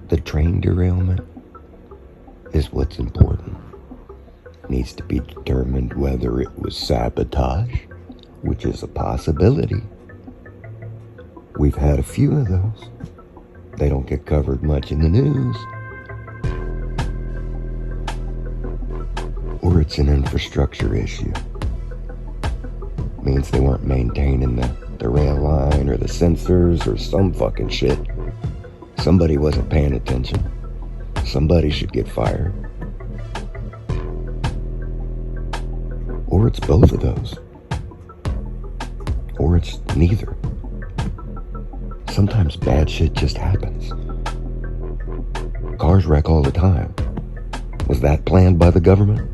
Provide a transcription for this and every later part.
The train derailment is what's important. It needs to be determined whether it was sabotage, which is a possibility. We've had a few of those. They don't get covered much in the news. Or it's an infrastructure issue. It means they weren't maintaining the rail line or the sensors or some fucking shit. Somebody wasn't paying attention. Somebody should get fired. Or it's both of those. Or it's neither. Sometimes bad shit just happens. Cars wreck all the time. Was that planned by the government?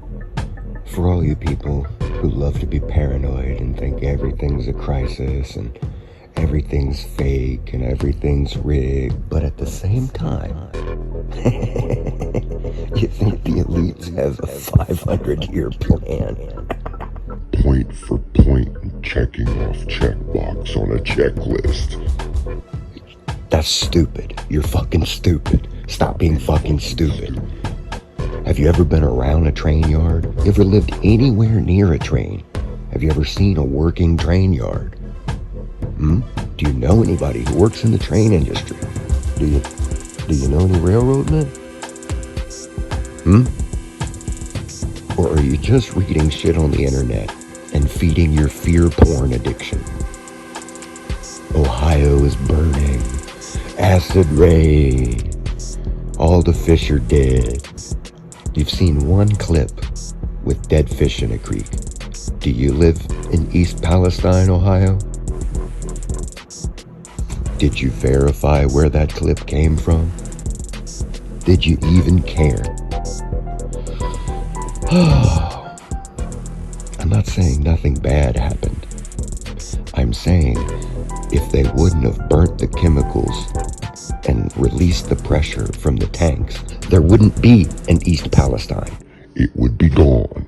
For all you people who love to be paranoid and think everything's a crisis and everything's fake and everything's rigged, but at the same time, you think the elites have a 500-year plan. Point for point checking off checkbox on a checklist. That's stupid. You're fucking stupid. Stop being fucking stupid. Have you ever been around a train yard? You ever lived anywhere near a train? Have you ever seen a working train yard? Do you know anybody who works in the train industry? Do you know any railroad men? Or are you just reading shit on the internet and feeding your fear porn addiction? Ohio is burning. Acid rain. All the fish are dead. You've seen one clip with dead fish in a creek. Do you live in East Palestine, Ohio? Did you verify where that clip came from? Did you even care? I'm not saying nothing bad happened. I'm saying if they wouldn't have burnt the chemicals and released the pressure from the tanks, there wouldn't be an East Palestine. It would be gone.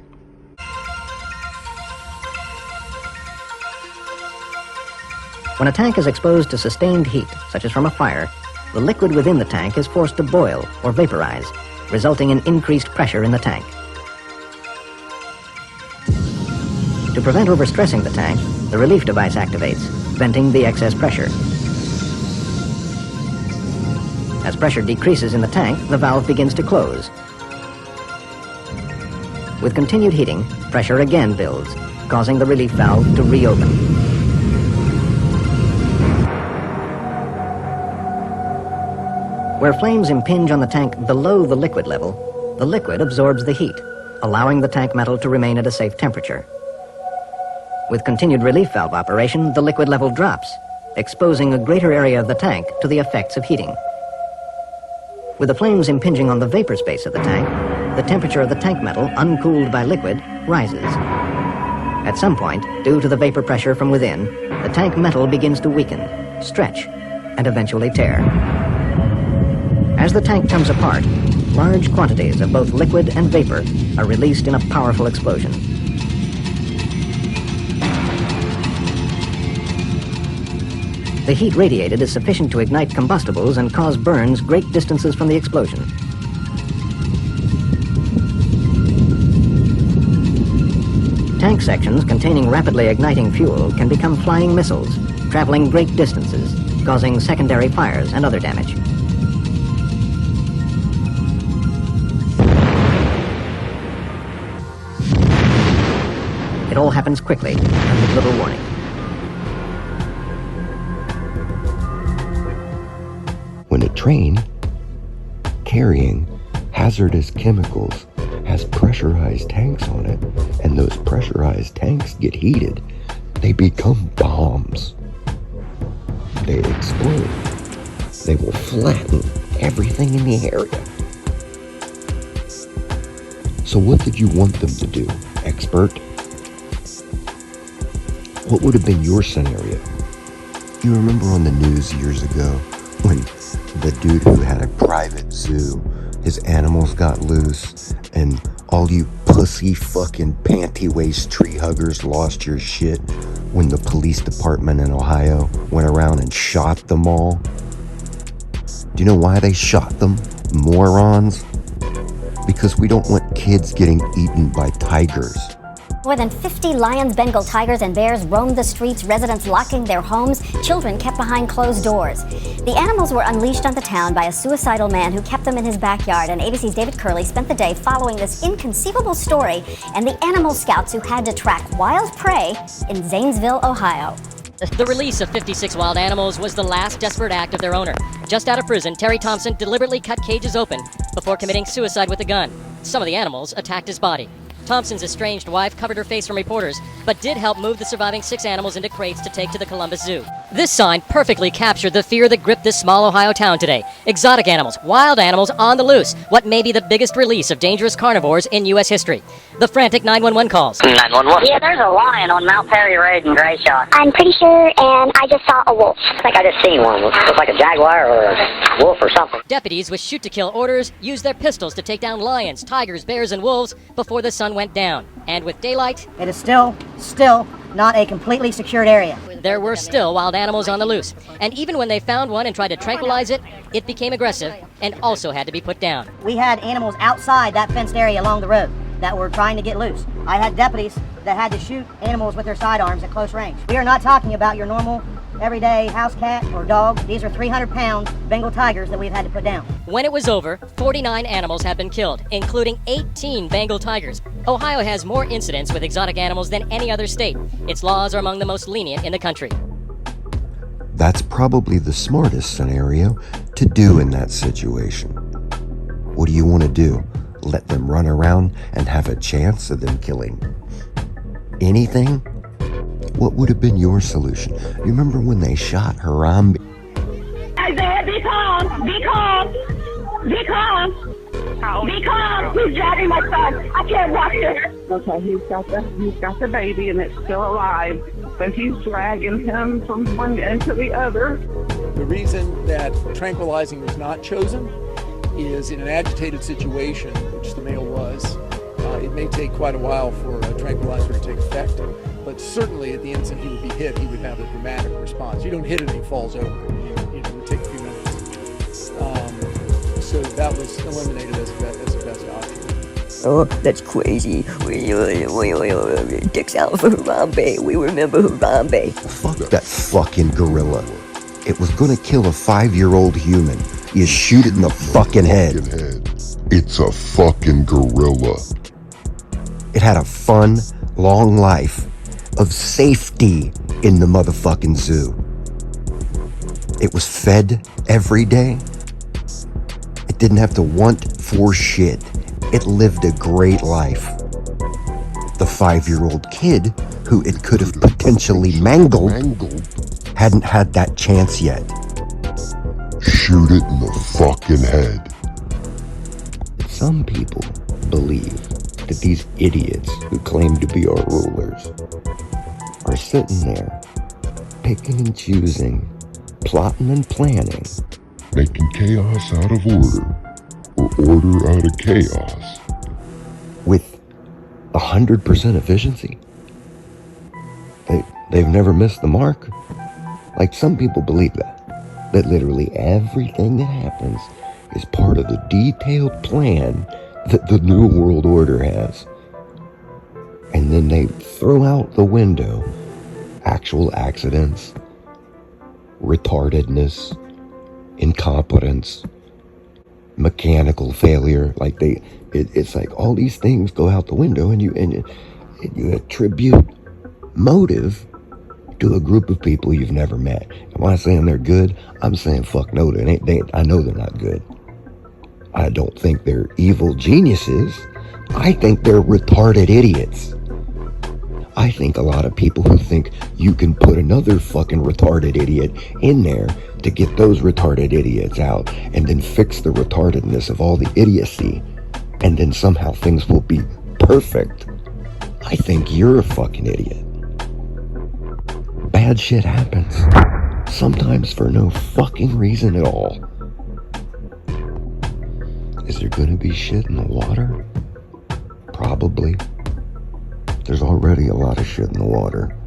When a tank is exposed to sustained heat, such as from a fire, the liquid within the tank is forced to boil or vaporize, resulting in increased pressure in the tank. To prevent overstressing the tank, the relief device activates, venting the excess pressure. As pressure decreases in the tank, the valve begins to close. With continued heating, pressure again builds, causing the relief valve to reopen. Where flames impinge on the tank below the liquid level, the liquid absorbs the heat, allowing the tank metal to remain at a safe temperature. With continued relief valve operation, the liquid level drops, exposing a greater area of the tank to the effects of heating. With the flames impinging on the vapor space of the tank, the temperature of the tank metal, uncooled by liquid, rises. At some point, due to the vapor pressure from within, the tank metal begins to weaken, stretch, and eventually tear. As the tank comes apart, large quantities of both liquid and vapor are released in a powerful explosion. The heat radiated is sufficient to ignite combustibles and cause burns great distances from the explosion. Tank sections containing rapidly igniting fuel can become flying missiles, traveling great distances, causing secondary fires and other damage. It all happens quickly and with little warning. When a train carrying hazardous chemicals has pressurized tanks on it, and those pressurized tanks get heated, they become bombs. They explode. They will flatten everything in the area. So what did you want them to do, expert? What would have been your scenario? You remember on the news years ago when the dude who had a private zoo, his animals got loose, and all you pussy fucking panty waist tree huggers lost your shit when the police department in Ohio went around and shot them all? Do you know why they shot them? Morons. Because we don't want kids getting eaten by tigers. More than 50 lions, Bengal tigers, and bears roamed the streets, residents locking their homes, children kept behind closed doors. The animals were unleashed on the town by a suicidal man who kept them in his backyard, and ABC's David Curley spent the day following this inconceivable story and the animal scouts who had to track wild prey in Zanesville, Ohio. The release of 56 wild animals was the last desperate act of their owner. Just out of prison, Terry Thompson deliberately cut cages open before committing suicide with a gun. Some of the animals attacked his body. Thompson's estranged wife covered her face from reporters, but did help move the surviving 6 animals into crates to take to the Columbus Zoo. This sign perfectly captured the fear that gripped this small Ohio town today. Exotic animals, wild animals on the loose. What may be the biggest release of dangerous carnivores in U.S. history. The frantic 911 calls. 911. Yeah, there's a lion on Mount Perry Road in Gray Shot. I'm pretty sure, and I just saw a wolf. I think I just seen one. Looks like a jaguar or a wolf or something. Deputies with shoot-to-kill orders used their pistols to take down lions, tigers, bears, and wolves before the sun went down. And with daylight, it is still not a completely secured area. There were still wild animals on the loose. And even when they found one and tried to tranquilize it, it became aggressive and also had to be put down. We had animals outside that fenced area along the road that were trying to get loose. I had deputies that had to shoot animals with their sidearms at close range. We are not talking about your normal, everyday house cat or dog. These are 300-pound Bengal tigers that we've had to put down. When it was over, 49 animals had been killed, including 18 Bengal tigers. Ohio has more incidents with exotic animals than any other state. Its laws are among the most lenient in the country. That's probably the smartest scenario to do in that situation. What do you want to do? Let them run around and have a chance of them killing anything? What would have been your solution? You remember when they shot Harambe? Isaiah, be calm! Be calm! Be calm! Be calm! He's dragging my son. I can't watch it. Okay, he's got the baby and it's still alive, but he's dragging him from one end to the other. The reason that tranquilizing was not chosen is in an agitated situation, which the male was. It may take quite a while for a tranquilizer to take effect, but certainly at the instant he would be hit, he would have a dramatic response. You don't hit it and he falls over. It would take a few minutes. So that was eliminated as the best option. Oh, that's crazy. Dicks out for Harambe. We remember Harambe. Fuck that fucking gorilla. It was gonna kill a 5-year-old human. You shoot it in the fucking head. It's a fucking gorilla. It had a fun, long life of safety in the motherfucking zoo. It was fed every day. It didn't have to want for shit. It lived a great life. The 5-year-old kid, who it could have potentially mangled, hadn't had that chance yet. Shoot it in the fucking head. Some people believe that these idiots who claim to be our rulers are sitting there, picking and choosing, plotting and planning, making chaos out of order, or order out of chaos, with 100% efficiency. They've never missed the mark. Like, some people believe that literally everything that happens is part of the detailed plan that the New World Order has. And then they throw out the window actual accidents, retardedness, incompetence, mechanical failure. Like it's like all these things go out the window, and you attribute motive to a group of people you've never met. And when I'm saying they're good, I'm saying fuck no, I know they're not good. I don't think they're evil geniuses. I think they're retarded idiots. I think a lot of people who think you can put another fucking retarded idiot in there to get those retarded idiots out and then fix the retardedness of all the idiocy, and then somehow things will be perfect. I think you're a fucking idiot. Bad shit happens. Sometimes for no fucking reason at all. Is there gonna be shit in the water? Probably. There's already a lot of shit in the water.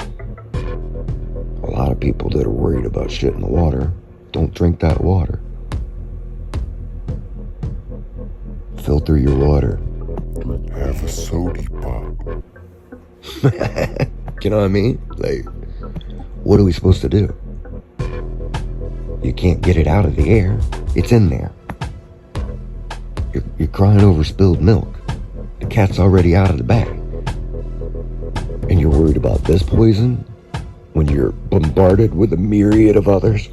A lot of people that are worried about shit in the water don't drink that water. filter your water. Have a sody pop. You know what I mean? Like, what are we supposed to do? You can't get it out of the air. It's in there. You're crying over spilled milk. The cat's already out of the bag. And you're worried about this poison when you're bombarded with a myriad of others?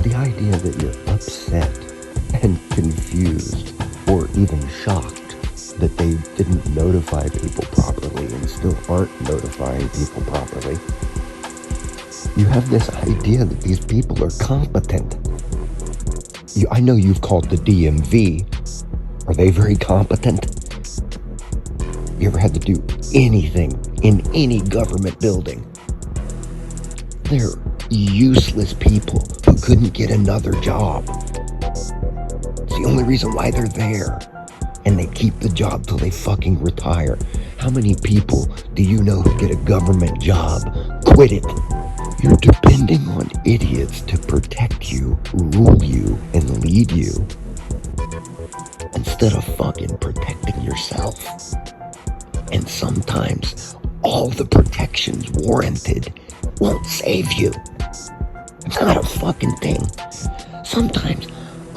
The idea that you're upset and confused or even shocked that they didn't notify people properly and still aren't notifying people properly. You have this idea that these people are competent. I know you've called the DMV. Are they very competent? You ever had to do anything in any government building? They're useless people who couldn't get another job. It's the only reason why they're there. And they keep the job till they fucking retire. How many people do you know who get a government job, quit it? You're depending on idiots to protect you, rule you, and lead you, instead of fucking protecting yourself. And sometimes all the protections warranted won't save you. It's not a fucking thing. Sometimes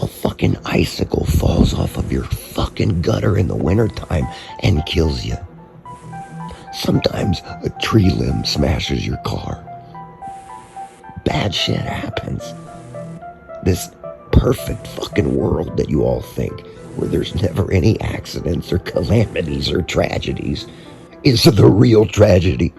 a fucking icicle falls off of your fucking gutter in the wintertime and kills you. Sometimes a tree limb smashes your car. Bad shit happens. This perfect fucking world that you all think, where there's never any accidents or calamities or tragedies, is the real tragedy.